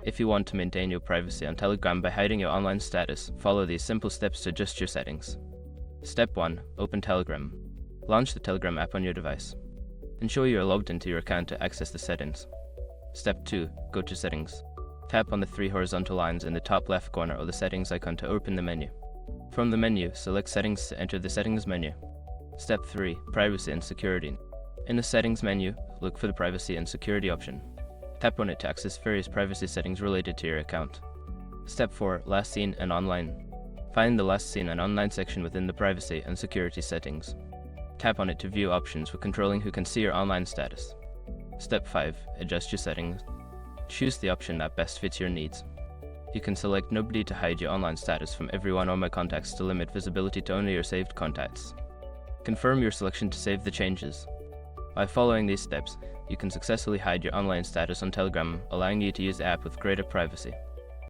If you want to maintain your privacy on Telegram by hiding your online status, follow these simple steps to adjust your settings. Step 1. Open Telegram. Launch the Telegram app on your device. Ensure you are logged into your account to access the settings. Step 2. Go to Settings. Tap on the 3 horizontal lines in the top left corner of the settings icon to open the menu. From the menu, select Settings to enter the settings menu. Step 3. Privacy and Security. In the settings menu, look for the Privacy and Security option. Tap on it to access various privacy settings related to your account. Step 4. Last seen and online. Find the Last seen and online section within the Privacy and Security settings. Tap on it to view options for controlling who can see your online status. Step 5. Adjust your settings. Choose the option that best fits your needs. You can select Nobody to hide your online status from everyone or my contacts to limit visibility to only your saved contacts. Confirm your selection to save the changes. By following these steps, you can successfully hide your online status on Telegram, allowing you to use the app with greater privacy.